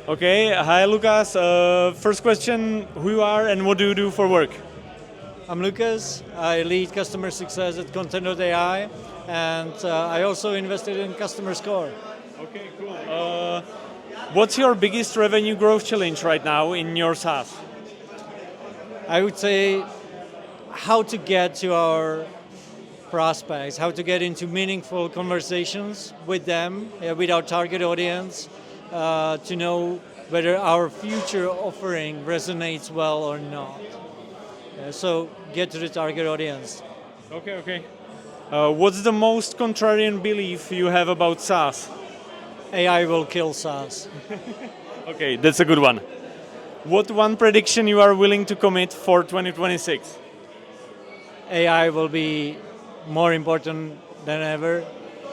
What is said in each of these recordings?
Okay, hi Lukas. First question, who you are and what do you do for work? I'm Lukas. I lead customer success at Kontent.ai, and I also invested in customer score. Okay, cool. What's your biggest revenue growth challenge right now in your SaaS? I would say how to get to our prospects, how to get into meaningful conversations with them, with our target audience, to know whether our future offering resonates well or not. So get to the target audience. Okay. What's the most contrarian belief you have about SaaS? AI will kill SaaS. Okay, that's a good one. What one prediction you are willing to commit for 2026? AI will be more important than ever,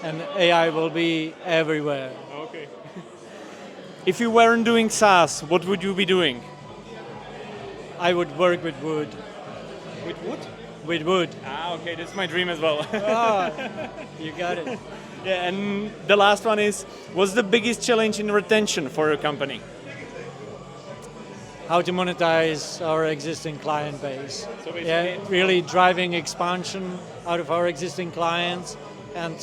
and AI will be everywhere. Okay. If you weren't doing SaaS, what would you be doing? I would work with wood. With wood? With wood. Okay, that's my dream as well. You got it. Yeah, and the last one is, what's the biggest challenge in retention for your company? How to monetize our existing client base. So basically, really driving expansion out of our existing clients and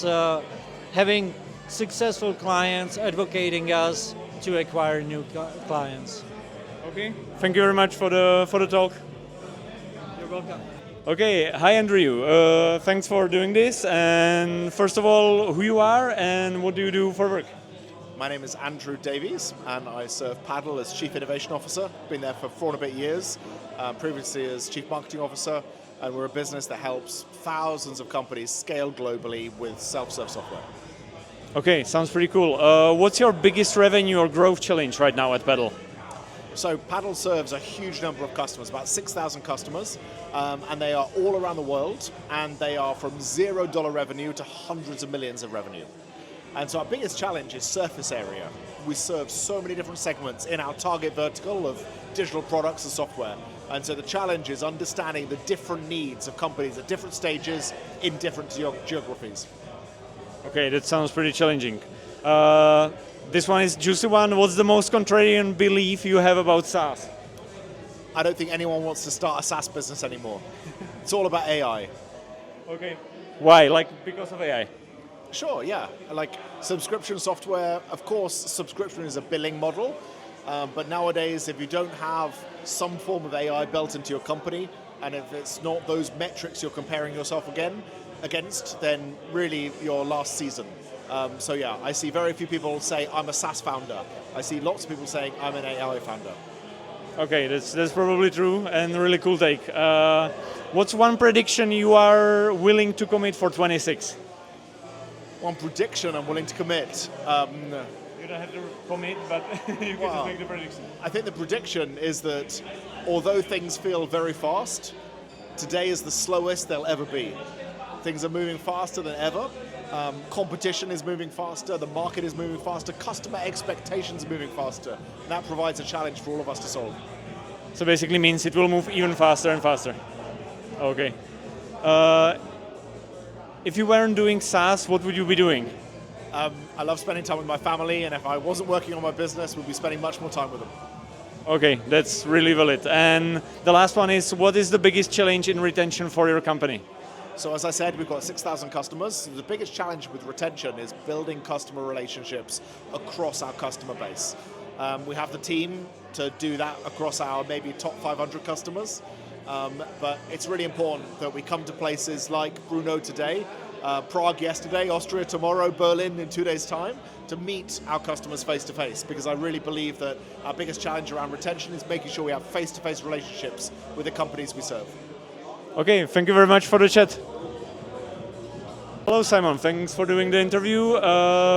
having successful clients advocating us to acquire new clients. Okay, thank you very much for the talk. You're welcome. Okay, hi Andrew. Thanks for doing this. And first of all, who you are and what do you do for work? My name is Andrew Davies, and I serve Paddle as Chief Innovation Officer. Been there for 4 and a bit years, previously as Chief Marketing Officer, and we're a business that helps thousands of companies scale globally with self-serve software. Okay, sounds pretty cool. What's your biggest revenue or growth challenge right now at Paddle? So Paddle serves a huge number of customers, about 6,000 customers, and they are all around the world, and they are from $0 revenue to hundreds of millions of revenue. And so our biggest challenge is surface area. We serve so many different segments in our target vertical of digital products and software. And so the challenge is understanding the different needs of companies at different stages in different geographies. Okay, that sounds pretty challenging. This one is juicy one. What's the most contrarian belief you have about SaaS? I don't think anyone wants to start a SaaS business anymore. It's all about AI. Okay. Why? Like because of AI? Sure, yeah. Like subscription software, of course, subscription is a billing model, but nowadays, if you don't have some form of AI built into your company, and if it's not those metrics you're comparing yourself against, then really you're last season. So yeah, I see very few people say, I'm a SaaS founder. I see lots of people saying, I'm an AI founder. Okay, that's probably true and a really cool take. What's one prediction you are willing to commit for 26? One prediction I'm willing to commit. You don't have to commit, but you can just make the prediction. I think the prediction is that although things feel very fast, today is the slowest they'll ever be. Things are moving faster than ever. Competition is moving faster, the market is moving faster, customer expectations are moving faster. And that provides a challenge for all of us to solve. So basically means it will move even faster and faster. Okay. If you weren't doing SaaS, what would you be doing? I love spending time with my family, and if I wasn't working on my business, we'd be spending much more time with them. Okay, that's really valid. And the last one is, what is the biggest challenge in retention for your company? So as I said, we've got 6,000 customers. The biggest challenge with retention is building customer relationships across our customer base. We have the team to do that across our maybe top 500 customers. But it's really important that we come to places like Brno today, Prague yesterday, Austria tomorrow, Berlin in 2 days' time, to meet our customers face to face, because I really believe that our biggest challenge around retention is making sure we have face to face relationships with the companies we serve. Okay, thank you very much for the chat. Hello Simon, thanks for doing the interview.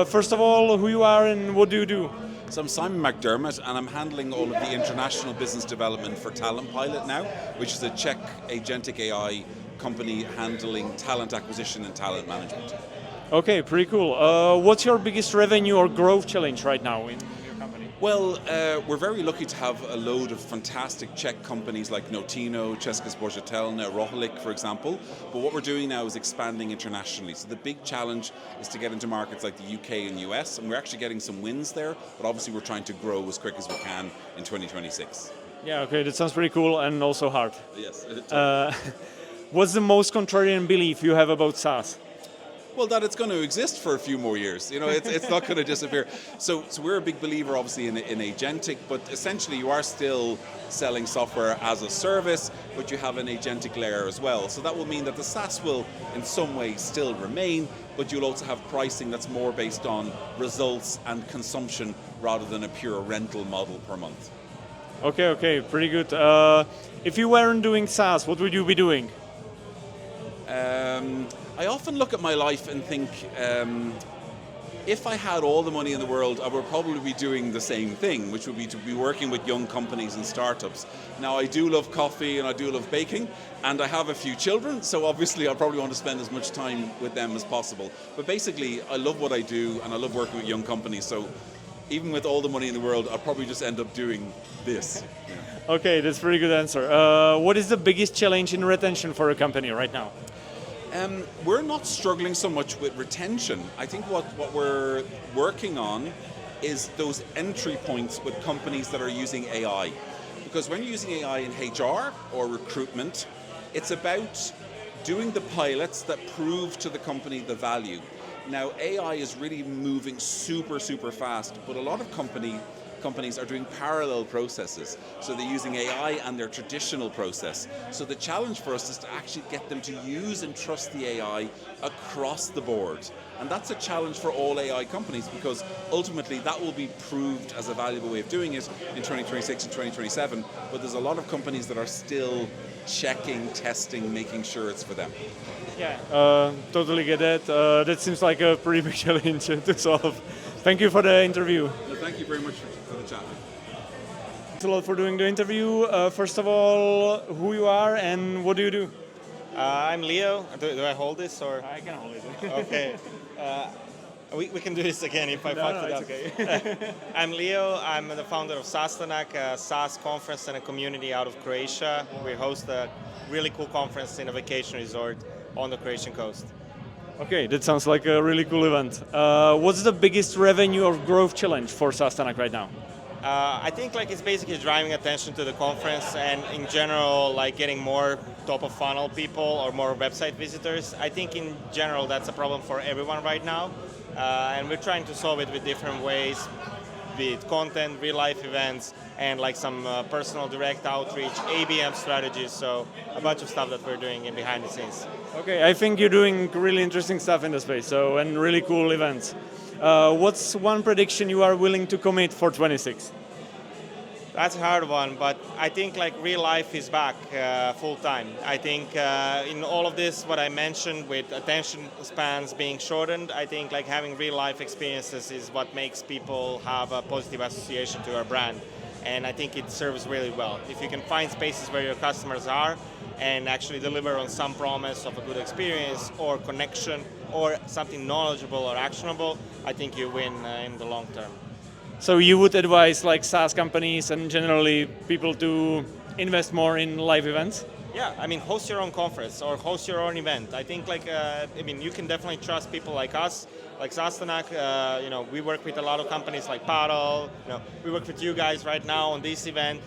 First of all, who you are and what do you do? So I'm Simon McDermott, and I'm handling all of the international business development for Talentpilot now, which is a Czech agentic AI company handling talent acquisition and talent management. Okay, pretty cool. What's your biggest revenue or growth challenge right now in your company? Well, we're very lucky to have a load of fantastic Czech companies like Notino, Česká spořitelna, Rohlik, for example. But what we're doing now is expanding internationally. So the big challenge is to get into markets like the UK and US, and we're actually getting some wins there, but obviously we're trying to grow as quick as we can in 2026. Yeah, okay, that sounds pretty cool and also hard. Yes. What's the most contrarian belief you have about SaaS? Well, that it's going to exist for a few more years. It's not going to disappear. So we're a big believer, obviously, in agentic, but essentially you are still selling software as a service, but you have an agentic layer as well. So that will mean that the SaaS will, in some way, still remain, but you'll also have pricing that's more based on results and consumption rather than a pure rental model per month. Okay, pretty good. If you weren't doing SaaS, what would you be doing? I often look at my life and think, if I had all the money in the world, I would probably be doing the same thing, which would be to be working with young companies and startups. Now, I do love coffee and I do love baking, and I have a few children, so obviously I probably want to spend as much time with them as possible. But basically, I love what I do, and I love working with young companies, so even with all the money in the world, I'll probably just end up doing this. Yeah. Okay, that's a pretty good answer. What is the biggest challenge in retention for a company right now? We're not struggling so much with retention. I think what we're working on is those entry points with companies that are using AI. Because when you're using AI in HR or recruitment, it's about doing the pilots that prove to the company the value. Now, AI is really moving super fast, but a lot of companies are doing parallel processes. So they're using AI and their traditional process. So the challenge for us is to actually get them to use and trust the AI across the board. And that's a challenge for all AI companies, because ultimately that will be proved as a valuable way of doing it in 2026 and 2027. But there's a lot of companies that are still checking, testing, making sure it's for them. Yeah, totally get that. That seems like a pretty big challenge to solve. Thank you for the interview. No, thank you very much for the chat. Thanks a lot for doing the interview. First of all, who you are and what do you do? I'm Leo. Do I hold this or? I can hold it. Okay. We can do this again if I fucked it up. Okay. I'm Leo. I'm the founder of SaaStanak, a SaaS conference and a community out of Croatia. We host a really cool conference in a vacation resort on the Croatian coast. Okay, that sounds like a really cool event. What's the biggest revenue or growth challenge for SaaStanak right now? I think it's basically driving attention to the conference and in general getting more top of funnel people or more website visitors. I think in general that's a problem for everyone right now, and we're trying to solve it with different ways, with content, real life events, and some personal direct outreach, ABM strategies, so a bunch of stuff that we're doing in behind the scenes. Okay, I think you're doing really interesting stuff in the space, and really cool events. What's one prediction you are willing to commit for 26? That's a hard one, but I think real life is back full time. I think in all of this, what I mentioned with attention spans being shortened, I think having real life experiences is what makes people have a positive association to our brand. And I think it serves really well. If you can find spaces where your customers are and actually deliver on some promise of a good experience or connection or something knowledgeable or actionable, I think you win in the long term. So you would advise SaaS companies and generally people to invest more in live events? Yeah, I mean, host your own conference or host your own event. I think you can definitely trust people like us, like SaaStanak. We work with a lot of companies like Petr. We work with you guys right now on this event.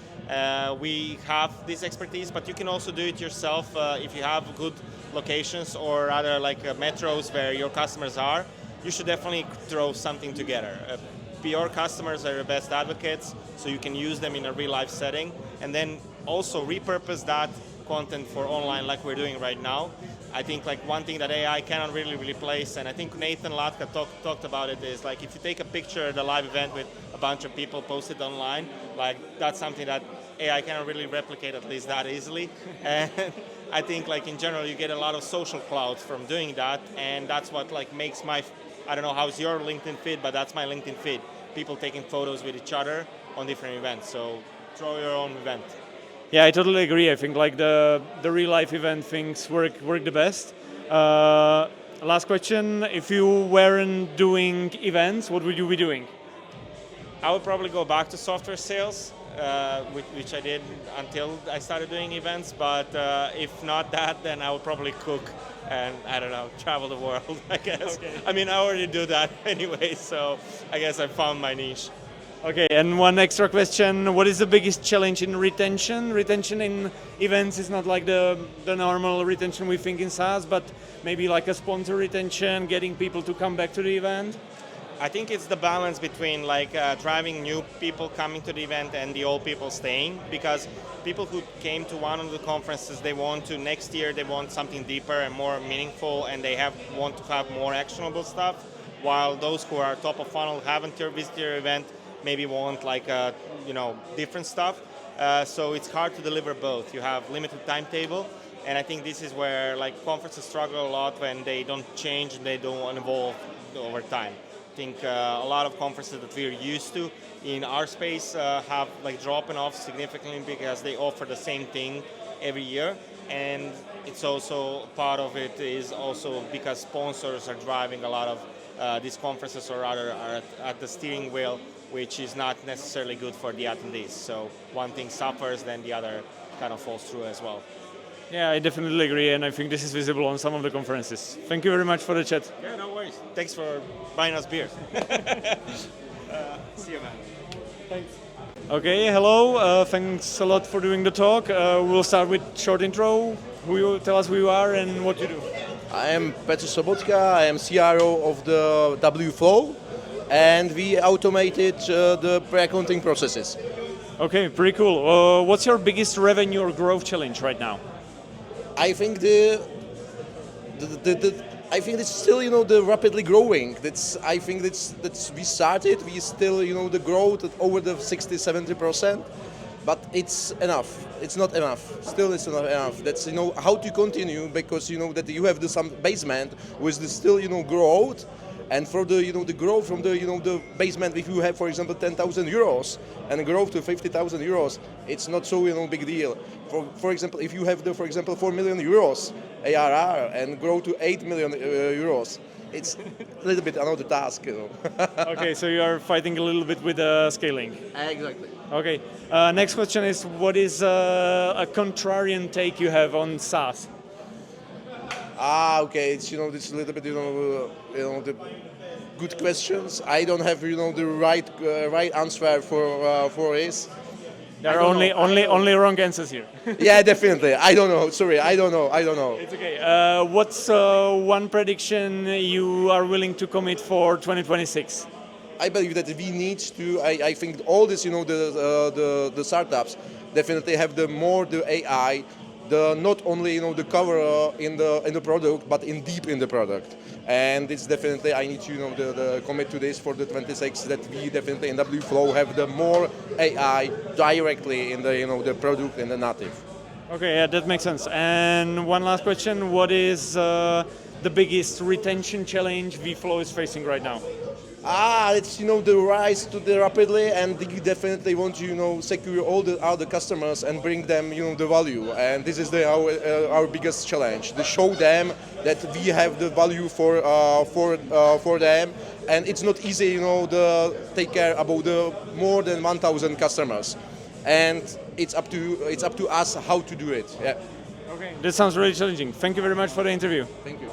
We have this expertise, but you can also do it yourself if you have good locations or rather metros where your customers are. You should definitely throw something together. Your customers are your best advocates, so you can use them in a real life setting, and then also repurpose that content for online like we're doing right now. I think one thing that AI cannot really replace, and I think Nathan Latka talked about it, is if you take a picture at a live event with a bunch of people posted online, that's something that AI cannot really replicate, at least that easily. And I think in general you get a lot of social clout from doing that, and that's what makes my, I don't know how's your LinkedIn feed, but that's my LinkedIn feed. People taking photos with each other on different events. So throw your own event. Yeah, I totally agree. I think the real life event things work the best. Last question: if you weren't doing events, what would you be doing? I would probably go back to software sales, which I did until I started doing events. But if not that, then I would probably cook and, I don't know, travel the world, I guess. Okay. I mean, I already do that anyway, so I guess I found my niche. Okay, and one extra question: what is the biggest challenge in retention? Retention in events is not like the normal retention we think in SaaS, but maybe like a sponsor retention, getting people to come back to the event. I think it's the balance between like driving new people coming to the event and the old people staying, because people who came to one of the conferences, they want to next year, they want something deeper and more meaningful, and they want to have more actionable stuff, while those who are top of funnel haven't visited your event maybe want like different stuff. So it's hard to deliver both. You have limited timetable, and I think this is where like conferences struggle a lot when they don't change and they don't evolve over time. I think a lot of conferences that we're used to in our space have like dropping off significantly because they offer the same thing every year, and it's also part of it is also because sponsors are driving a lot of these conferences, or rather are at the steering wheel, which is not necessarily good for the attendees. So one thing suffers, then the other kind of falls through as well. Yeah, I definitely agree, and I think this is visible on some of the conferences. Thank you very much for the chat. Yeah, no worries. Thanks for buying us beer. See you, man. Thanks. Okay, hello. Thanks a lot for doing the talk. We'll start with short intro. Tell us who you are and what you do. I am Petr Sobotka. I am CRO of the Wflow, and we automated the pre-accounting processes. Okay, pretty cool. What's your biggest revenue or growth challenge right now? I think I think it's still the rapidly growing. I think that's we started. We still the growth at over the 60-70%, but it's enough. It's not enough. Still, it's not enough. That's how to continue, because that you have some basement with the still growth. And for the the growth from the basement, if you have, for example, 10,000 euros and growth to 50,000 euros, it's not so big deal. For example, if you have for example 4 million euros ARR and grow to 8 million euros, it's a little bit another task. Okay, so you are fighting a little bit with scaling. Exactly. Okay. Next question is: what is a contrarian take you have on SaaS? Okay. It's it's a little bit the good questions. I don't have the right answer for this. There are only wrong answers here. Yeah, definitely. I don't know. Sorry, I don't know. It's okay. What's one prediction you are willing to commit for 2026? I believe that we need to. I think all this, the startups definitely have the AI. Not only the cover in the product, but deep in the product, and it's definitely I need to the commit to this for the 26, that we definitely in Wflow have the more AI directly in the product and the native. Okay, yeah, that makes sense. And one last question: what is the biggest retention challenge Wflow is facing right now? It's the rise to the rapidly, and we definitely want to secure all the customers and bring them the value, and this is our biggest challenge, to show them that we have the value for them, and it's not easy to take care about the more than 1,000 customers, and it's up to us how to do it. Yeah. Okay, that sounds really challenging. Thank you very much for the interview. Thank you.